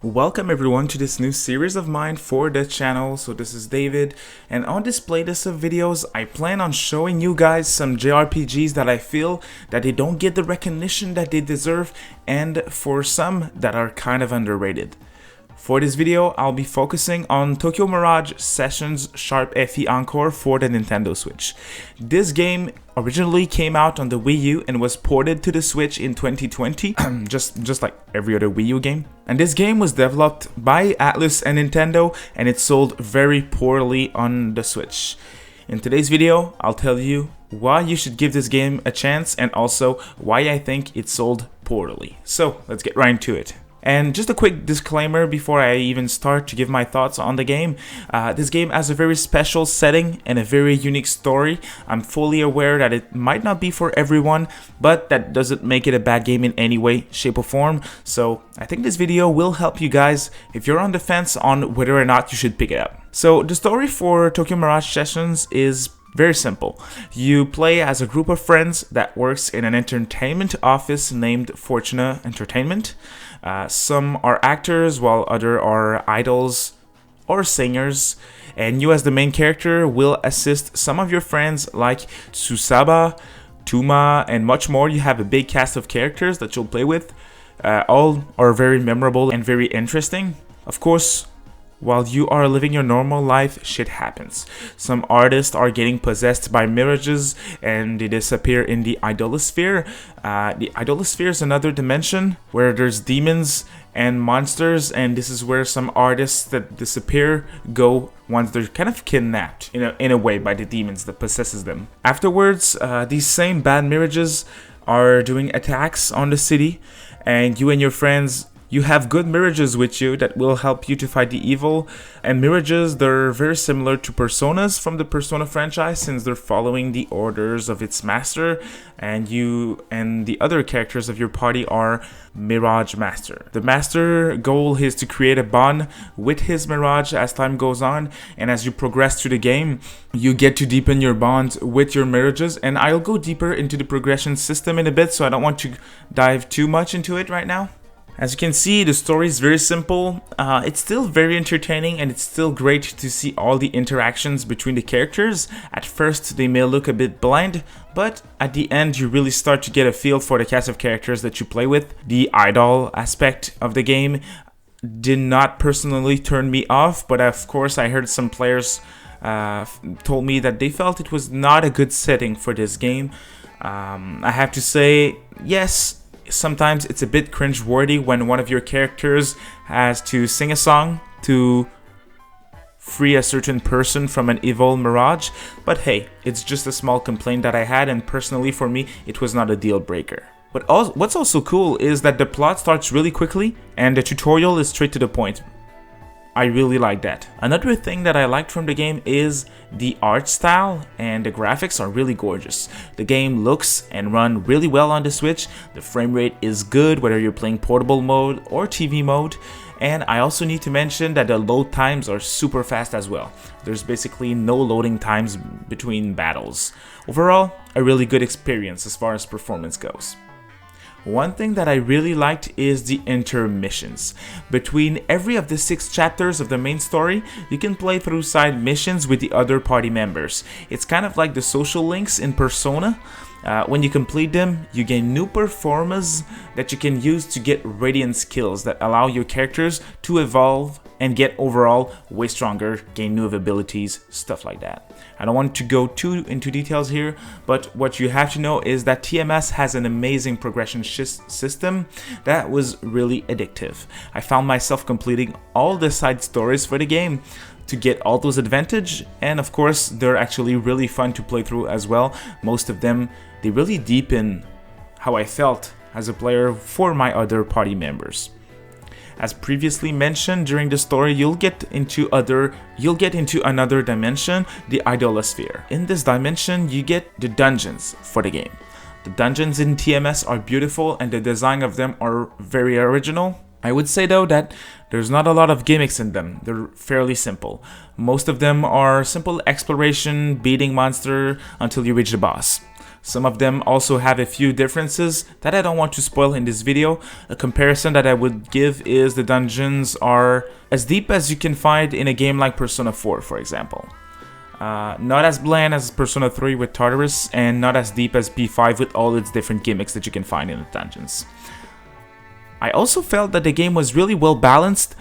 Welcome everyone to this new series of mine for the channel. So this is David, and on this playlist of videos I plan on showing you guys some JRPGs that I feel that they don't get the recognition that they deserve, and for some that are kind of underrated. For this video, I'll be focusing on Tokyo Mirage Sessions Encore for the Nintendo Switch. This game originally came out on the Wii U and was ported to the Switch in 2020, just like every other Wii U game. And this game was developed by Atlus and Nintendo, and it sold very poorly on the Switch. In today's video, I'll tell you why you should give this game a chance and also why I think it sold poorly. So let's get right into it. And just a quick disclaimer before I even start to give my thoughts on the game. This game has a very special setting and a very unique story. I'm fully aware that it might not be for everyone, but that doesn't make it a bad game in any way, shape or form. So I think this video will help you guys if you're on the fence on whether or not you should pick it up. So the story for Tokyo Mirage Sessions is very simple. You play as a group of friends that works in an entertainment office named Fortuna Entertainment. Some are actors while others are idols or singers, and you as the main character will assist some of your friends like Susaba, Tuma, and much more. You have a big cast of characters that you'll play with. All are very memorable and very interesting. Of course, while you are living your normal life, shit happens. Some artists are getting possessed by mirages and they disappear in the idolosphere. The idolosphere is another dimension where there's demons and monsters, and this is where some artists that disappear go once they're kind of kidnapped in a way by the demons that possesses them. Afterwards, these same bad mirages are doing attacks on the city, and you and your friends, you have good mirages with you that will help you to fight the evil. And mirages, they're very similar to personas from the Persona franchise since they're following the orders of its master, and you and the other characters of your party are Mirage Master. The master goal is to create a bond with his Mirage as time goes on, and as you progress through the game, you get to deepen your bonds with your mirages, and I'll go deeper into the progression system in a bit, so I don't want to dive too much into it right now. As you can see, the story is very simple. It's still very entertaining, and it's still great to see all the interactions between the characters. At first, they may look a bit bland, but at the end, you really start to get a feel for the cast of characters that you play with. The idol aspect of the game did not personally turn me off, but of course, I heard some players told me that they felt it was not a good setting for this game. I have to say, yes, sometimes it's a bit cringe-worthy when one of your characters has to sing a song to free a certain person from an evil mirage, but hey, it's just a small complaint that I had, and personally for me, it was not a deal breaker. But what's also cool is that the plot starts really quickly, and the tutorial is straight to the point. I really like that. Another thing that I liked from the game is the art style, and the graphics are really gorgeous. The game looks and runs really well on the Switch. The frame rate is good whether you're playing portable mode or TV mode. And I also need to mention that the load times are super fast as well. There's basically no loading times between battles. Overall, a really good experience as far as performance goes. One thing that I really liked is the intermissions. Between every of the 6 chapters of the main story, you can play through side missions with the other party members. It's kind of like the social links in Persona. When you complete them, you gain new performers that you can use to get radiant skills that allow your characters to evolve and get overall way stronger, gain new abilities, stuff like that. I don't want to go too into details here, but what you have to know is that TMS has an amazing progression system that was really addictive. I found myself completing all the side stories for the game to get all those advantages, and of course they're actually really fun to play through as well. Most of them, they really deepen how I felt as a player for my other party members. As previously mentioned during the story, you'll get into another dimension, the idolosphere. In this dimension, you get the dungeons for the game. The dungeons in TMS are beautiful, and the design of them are very original. I would say though that there's not a lot of gimmicks in them. They're fairly simple. Most of them are simple exploration, beating monster until you reach the boss. Some of them also have a few differences that I don't want to spoil in this video. A comparison that I would give is the dungeons are as deep as you can find in a game like Persona 4, for example. Not as bland as Persona 3 with Tartarus, and not as deep as P5 with all its different gimmicks that you can find in the dungeons. I also felt that the game was really well balanced.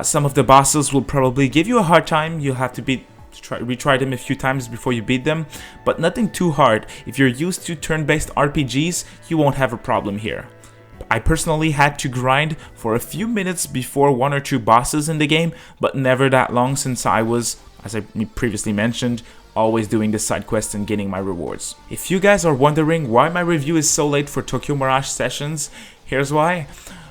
Some of the bosses will probably give you a hard time. You'll have to retry them a few times before you beat them, but nothing too hard. If you're used to turn-based RPGs, you won't have a problem here. I personally had to grind for a few minutes before 1 or 2 bosses in the game, but never that long since I was, as I previously mentioned, always doing the side quests and getting my rewards. If you guys are wondering why my review is so late for Tokyo Mirage Sessions, here's why.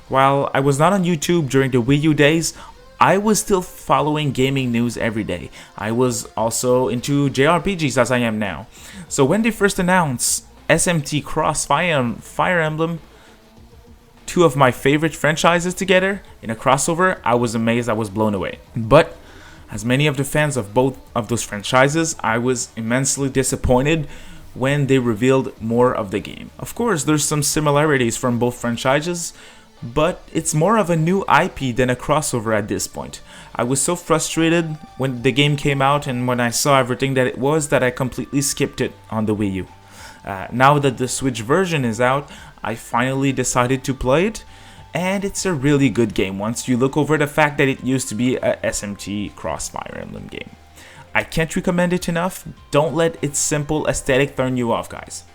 While I was not on YouTube during the Wii U days, I was still following gaming news every day. I was also into JRPGs as I am now. So when they first announced SMT Cross Fire Emblem, 2 of my favorite franchises together in a crossover, I was amazed, I was blown away. But as many of the fans of both of those franchises, I was immensely disappointed when they revealed more of the game. Of course, there's some similarities from both franchises, but it's more of a new IP than a crossover at this point. I was so frustrated when the game came out and when I saw everything that it was that I completely skipped it on the Wii U. Now that the Switch version is out, I finally decided to play it, and it's a really good game once you look over the fact that it used to be a SMT Cross Fire Emblem game. I can't recommend it enough. Don't let its simple aesthetic turn you off, guys.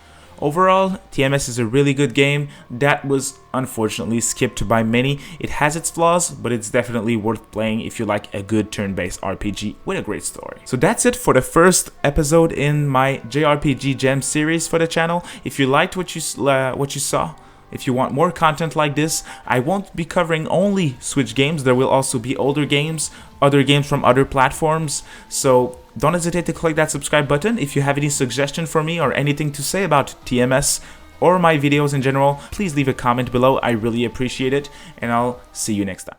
Overall, TMS is a really good game that was unfortunately skipped by many. It has its flaws, but it's definitely worth playing if you like a good turn-based RPG with a great story. So that's it for the first episode in my JRPG GEMS series for the channel. If you liked what you saw, if you want more content like this, I won't be covering only Switch games. There will also be older games, other games from other platforms. So don't hesitate to click that subscribe button. If you have any suggestion for me or anything to say about TMS or my videos in general, please leave a comment below. I really appreciate it, and I'll see you next time.